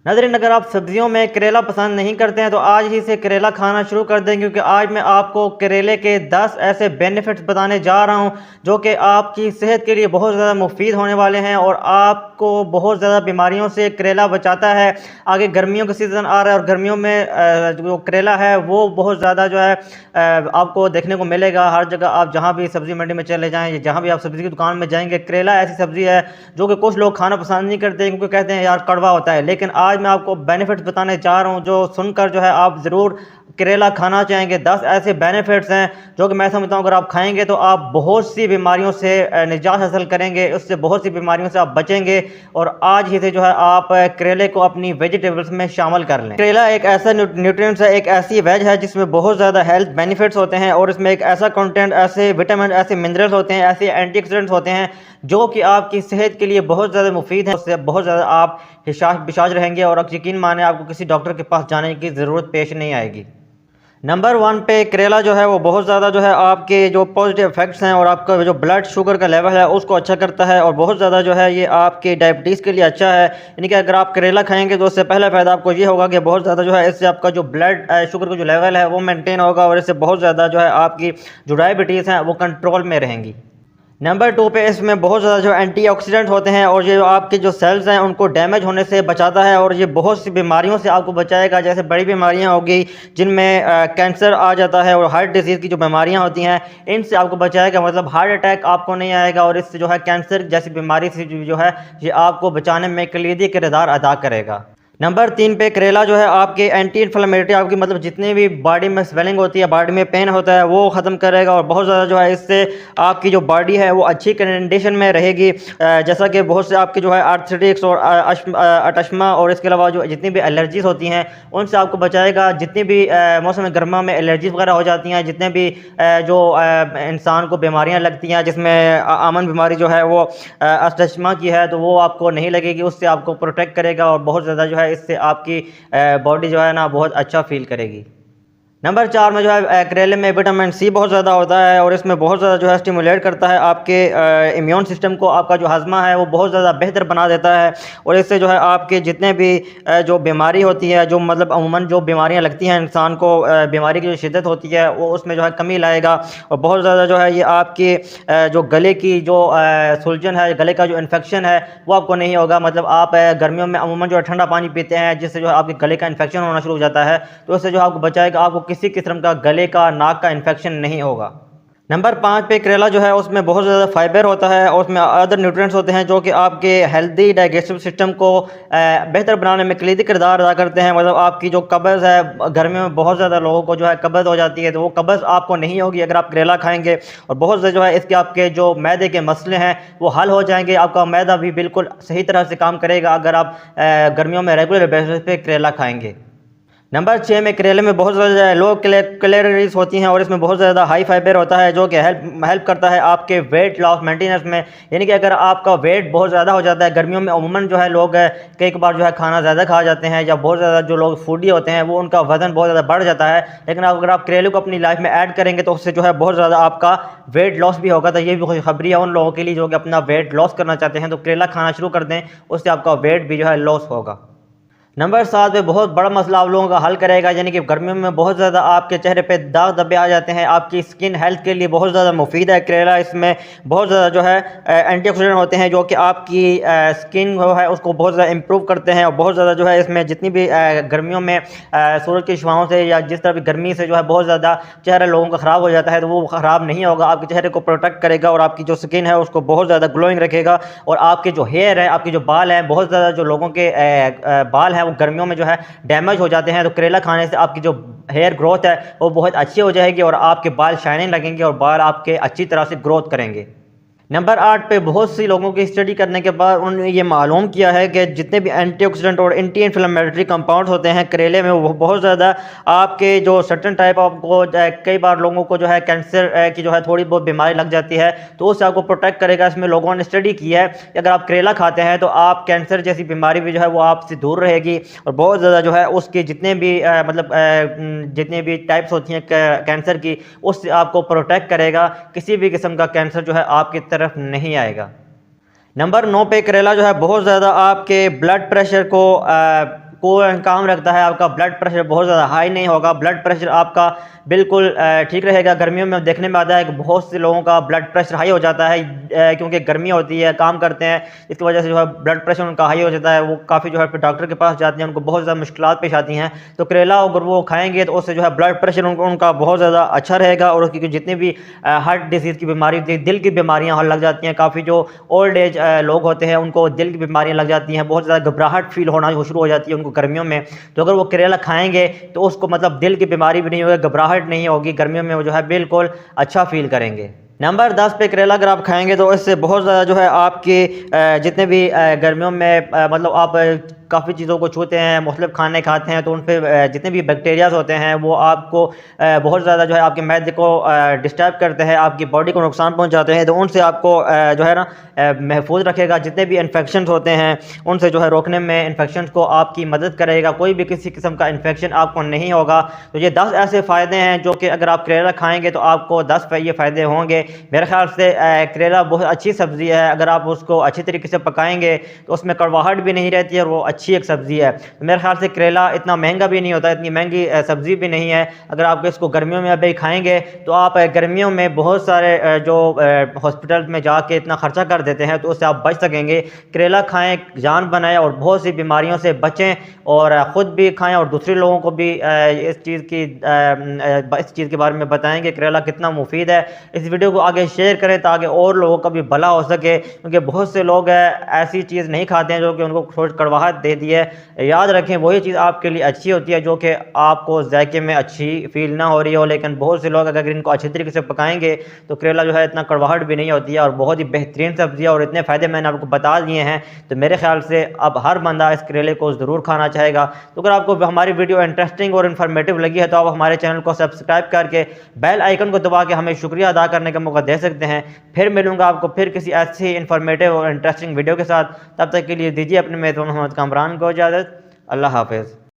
नाज़रीन, अगर आप सब्जियों में करेला पसंद नहीं करते हैं तो आज ही से करेला खाना शुरू कर दें, क्योंकि आज मैं आपको करेले के 10 ऐसे बेनिफिट्स बताने जा रहा हूं जो कि आपकी सेहत के लिए बहुत ज़्यादा मुफीद होने वाले हैं और आपको बहुत ज़्यादा बीमारियों से करेला बचाता है। आगे गर्मियों का सीज़न आ रहा है और गर्मियों में जो करेला है वो बहुत ज़्यादा जो है आपको देखने को मिलेगा हर जगह। आप जहाँ भी सब्ज़ी मंडी में चले जाएँ या जहाँ भी आप सब्ज़ी की दुकान में जाएंगे, करेला ऐसी सब्ज़ी है जो कि कुछ लोग खाना पसंद नहीं करते क्योंकि कहते हैं यार कड़वा होता है। लेकिन आज मैं आपको बेनिफिट्स बताने जा रहा हूं जो सुनकर जो है आप ज़रूर करेला खाना चाहेंगे। 10 ऐसे बेनिफिट्स हैं जो कि मैं समझता हूं अगर आप खाएंगे तो आप बहुत सी बीमारियों से निजात हासिल करेंगे, उससे बहुत सी बीमारियों से आप बचेंगे। और आज ही से जो है आप करेले को अपनी वेजिटेबल्स में शामिल कर लें। करेला एक ऐसा न्यूट्रिएंट्स है, एक ऐसी वेज है जिसमें बहुत ज़्यादा हेल्थ बेनिफिट्स होते हैं और इसमें एक ऐसा कंटेंट, ऐसे विटामिन, ऐसे मिनरल्स होते हैं, ऐसे एंटीऑक्सीडेंट्स होते हैं जो कि आपकी सेहत के लिए बहुत ज़्यादा मुफीद है। उससे बहुत ज़्यादा आप हिशाश बिशाज रहेंगे और यकीन माने आपको किसी डॉक्टर के पास जाने की ज़रूरत पेश नहीं आएगी। नंबर 1 पे करेला जो है वो बहुत ज़्यादा जो है आपके जो पॉजिटिव इफेक्ट्स हैं और आपका जो ब्लड शुगर का लेवल है उसको अच्छा करता है और बहुत ज़्यादा जो है ये आपके डायबिटीज़ के लिए अच्छा है। यानी कि अगर आप करेला खाएंगे तो उससे पहला फ़ायदा आपको ये होगा कि बहुत ज़्यादा जो है इससे आपका जो ब्लड शुगर का जो लेवल है वो मेंटेन होगा और इससे बहुत ज़्यादा जो है आपकी जो डायबिटीज़ हैं वो कंट्रोल में रहेंगी। नंबर 2 पे इसमें बहुत ज़्यादा जो एंटीऑक्सीडेंट होते हैं और ये जो आपके जो सेल्स हैं उनको डैमेज होने से बचाता है और ये बहुत सी बीमारियों से आपको बचाएगा। जैसे बड़ी बीमारियां होगी जिनमें कैंसर आ जाता है और हार्ट डिजीज़ की जो बीमारियां होती हैं इनसे आपको बचाएगा। मतलब हार्ट अटैक आपको नहीं आएगा और इससे जो है कैंसर जैसी बीमारी से जो है ये आपको बचाने में कलीदी किरदार अदा करेगा। नंबर 3 पे करेला जो है आपके एंटी इन्फ्लेमेटरी, आपकी मतलब जितनी भी बॉडी में स्वेलिंग होती है, बॉडी में पेन होता है वो ख़त्म करेगा और बहुत ज़्यादा जो है इससे आपकी जो बॉडी है वो अच्छी कंडीशन में रहेगी। जैसा कि बहुत से आपके जो है आर्थराइटिस और अटस्मा और इसके अलावा जो जितनी भी एलर्जीज़ होती हैं उनसे आपको बचाएगा। जितनी भी मौसम गर्मा में एलर्जीज़ वगैरह हो जाती हैं, जितने भी जो इंसान को बीमारियाँ लगती हैं जिसमें आमन बीमारी जो है वो अस्थमा की है तो वो आपको नहीं लगेगी, उससे आपको प्रोटेक्ट करेगा और बहुत ज़्यादा जो है इससे आपकी बॉडी जो है ना बहुत अच्छा फील करेगी। नंबर 4 में जो है करेले में विटामिन सी बहुत ज़्यादा होता है और इसमें बहुत ज़्यादा जो है स्टिमुलेट करता है आपके इम्यून सिस्टम को, आपका जो हज़मा है वो बहुत ज़्यादा बेहतर बना देता है और इससे जो है आपके जितने भी जो बीमारी होती है, जो मतलब अमूमन जो बीमारियां लगती हैं इंसान को, बीमारी की जो शिद्दत होती है वो उसमें जो है कमी लाएगा। और बहुत ज़्यादा जो है ये आपके जो गले की जो सुलझन है, गले का जो इन्फेक्शन है वो आपको नहीं होगा। मतलब आप गर्मियों में अमूमन जो है ठंडा पानी पीते हैं जिससे जो है आपके गले का इन्फेक्शन होना शुरू हो जाता है, तो इससे जो आपको बचाएगा, आपको किसी किस्म का गले का, नाक का इन्फेक्शन नहीं होगा। नंबर 5 पे करेला जो है उसमें बहुत ज़्यादा फाइबर होता है और उसमें अदर न्यूट्रिएंट्स होते हैं जो कि आपके हेल्दी डाइजेस्टिव सिस्टम को बेहतर बनाने में कलीदी किरदार अदा करते हैं। मतलब आपकी जो कब्ज़ है, गर्मियों में बहुत ज़्यादा लोगों को जो है कब्ज़ हो जाती है, तो वो कब्ज़ आपको नहीं होगी अगर आप करेला खाएंगे। और बहुत ज़्यादा जो है इसके आपके जो मैदे के मसले हैं वो हल हो जाएंगे। आपका मैदा भी बिल्कुल सही तरह से काम करेगा अगर आप गर्मियों में रेगुलर बेसिस पे करेला खाएंगे। नंबर 6 में करेले में बहुत ज़्यादा लो कैलोरीज होती हैं और इसमें बहुत ज़्यादा हाई फाइबर होता है जो कि हेल्प करता है आपके वेट लॉस मेंटेनेंस में। यानी कि अगर आपका वेट बहुत ज़्यादा हो जाता है, गर्मियों में अमूमन जो है लोग कई बार जो है खाना ज़्यादा खा जाते हैं या बहुत ज़्यादा जो लोग फूडी होते हैं वो उनका वज़न बहुत ज़्यादा बढ़ जाता है, लेकिन अगर आप करेले को अपनी लाइफ में ऐड करेंगे तो उससे जो है बहुत ज़्यादा आपका वेट लॉस भी होगा। तो ये भी खुशखबरी है उन लोगों के लिए जो कि अपना वेट लॉस करना चाहते हैं, तो करेला खाना शुरू कर दें, उससे आपका वेट भी जो है लॉस होगा। नंबर 7 पे बहुत बड़ा मसला आप लोगों का हल करेगा। यानी कि गर्मियों में बहुत ज़्यादा आपके चेहरे पे दाग धब्बे आ जाते हैं, आपकी स्किन हेल्थ के लिए बहुत ज़्यादा मुफीद है करेला। इसमें बहुत ज़्यादा जो है एंटीऑक्सीडेंट होते हैं जो कि आपकी स्किन जो है उसको बहुत ज़्यादा इम्प्रूव करते हैं। और बहुत ज़्यादा जो है इसमें जितनी भी गर्मियों में सूरज की छाँव से या जिस तरह भी गर्मी से जो है बहुत ज़्यादा चेहरा लोगों का ख़राब हो जाता है, तो वो ख़राब नहीं होगा, आपके चेहरे को प्रोटेक्ट करेगा और आपकी जो स्किन है उसको बहुत ज़्यादा ग्लोइंग रखेगा। और आपके जो हेयर है, आपके जो बाल हैं, बहुत ज़्यादा जो लोगों के बाल हैं वो गर्मियों में जो है डैमेज हो जाते हैं, तो करेला खाने से आपकी जो हेयर ग्रोथ है वो बहुत अच्छी हो जाएगी और आपके बाल शाइनिंग लगेंगे और बाल आपके अच्छी तरह से ग्रोथ करेंगे। नंबर 8 पे बहुत सी लोगों की स्टडी करने के बाद उन्होंने ये मालूम किया है कि जितने भी एंटीऑक्सीडेंट और एंटी इन्फ्लेमेटरी कंपाउंड्स होते हैं करेले में वो बहुत ज़्यादा आपके जो सर्टन टाइप आपको कई बार लोगों को जो है कैंसर की जो है थोड़ी बहुत बीमारी लग जाती है तो उससे आपको प्रोटेक्ट करेगा। इसमें लोगों ने स्टडी की है कि अगर आप करेला खाते हैं तो आप कैंसर जैसी बीमारी भी जो है वो आपसे दूर रहेगी और बहुत ज़्यादा जो है उसके जितने भी जितने भी टाइप्स होती हैं कैंसर की उससे आपको प्रोटेक्ट करेगा। किसी भी किस्म का कैंसर जो है आपकी तरफ नहीं आएगा। नंबर 9 पे करेला जो है बहुत ज़्यादा आपके ब्लड प्रेशर को को काम रखता है। आपका ब्लड प्रेशर बहुत ज़्यादा हाई नहीं होगा, ब्लड प्रेशर आपका बिल्कुल ठीक रहेगा। गर्मियों में देखने में आता है कि बहुत से लोगों का ब्लड प्रेशर हाई हो जाता है, क्योंकि गर्मी होती है, काम करते हैं, इसकी वजह से जो है ब्लड प्रेशर उनका हाई हो जाता है। वो काफ़ी जो है फिर डॉक्टर के पास जाते हैं, उनको बहुत ज़्यादा मुश्किलात पेश आती हैं। तो करेला अगर वो खाएंगे तो उससे जो है ब्लड प्रेशर उनका बहुत ज़्यादा अच्छा रहेगा। और उसकी जितनी भी हार्ट डिजीज़ की बीमारी, दिल की बीमारियाँ लग जाती हैं, काफ़ी जो ओल्ड एज लोग होते हैं उनको दिल की बीमारियाँ लग जाती हैं, बहुत ज़्यादा घबराहट फील होना शुरू हो जाती है उनको गर्मियों में। तो अगर वो करेला खाएंगे तो उसको मतलब दिल की बीमारी भी नहीं होगी, घबराहट नहीं होगी, गर्मियों में वो जो है बिल्कुल अच्छा फील करेंगे। नंबर 10 पे करेला अगर आप खाएंगे तो इससे बहुत ज़्यादा जो है आपके जितने भी गर्मियों में मतलब आप काफ़ी चीज़ों को छूते हैं, मुख्तलिफ खाने खाते हैं, तो उन पर जितने भी बैक्टीरियाज होते हैं वो आपको बहुत ज़्यादा जो है आपके मैदे को डिस्टर्ब करते हैं, आपकी बॉडी को नुकसान पहुंचाते हैं। तो उनसे आपको जो है ना महफूज रखेगा। जितने भी इन्फेक्शन होते हैं उनसे जो है रोकने में, इन्फेक्शन को आपकी मदद करेगा। कोई भी किसी किस्म का इन्फेक्शन आपको नहीं होगा। तो ये 10 ऐसे फ़ायदे हैं जो कि अगर आप करेला खाएँगे तो आपको 10 ये फ़ायदे होंगे। मेरे ख्याल से करेला बहुत अच्छी सब्ज़ी है, अगर आप उसको अच्छी तरीके से पकाएंगे तो उसमें कड़वाहट भी नहीं रहती है और वो अच्छी एक सब्ज़ी है। तो मेरे ख्याल से करेला इतना महंगा भी नहीं होता, इतनी महंगी सब्ज़ी भी नहीं है। अगर आप इसको गर्मियों में अभी खाएंगे तो आप गर्मियों में बहुत सारे जो हॉस्पिटल में जाके इतना खर्चा कर देते हैं तो उससे आप बच सकेंगे। करेला खाएँ, जान बनाएं और बहुत सी बीमारियों से बचें, और ख़ुद भी खाएँ और दूसरे लोगों को भी इस चीज़ के बारे में बताएं कि करेला कितना मुफीद है। इस वीडियो को आगे शेयर करें ताकि और लोगों का भी भला हो सके, क्योंकि बहुत से लोग ऐसी चीज़ नहीं खाते हैं जो कि उनको थोड़ी कड़वाहट देती है। याद रखें वही चीज़ आपके लिए अच्छी होती है जो कि आपको जायके में अच्छी फील ना हो रही हो, लेकिन बहुत से लोग अगर इनको अच्छी तरीके से पकाएंगे तो करेला जो है इतना कड़वाहट भी नहीं होती है और बहुत ही बेहतरीन सब्ज़ी है। और इतने फ़ायदे मैंने आपको बता दिए हैं, तो मेरे ख्याल से अब हर बंदा इस करेले को ज़रूर खाना चाहेगा। तो अगर आपको हमारी वीडियो इंटरेस्टिंग और इन्फॉर्मेटिव लगी है तो आप हमारे चैनल को सब्सक्राइब करके बेल आइकन को दबा के हमें शुक्रिया अदा करने का मौका दे सकते हैं। फिर मिलूंगा आपको फिर किसी ऐसी इन्फॉर्मेटिव और इंटरेस्टिंग वीडियो के साथ। तब तक के लिए दीजिए अपने मेज़बान मोहम्मद कामरान को इजाज़त। अल्लाह हाफ़िज़।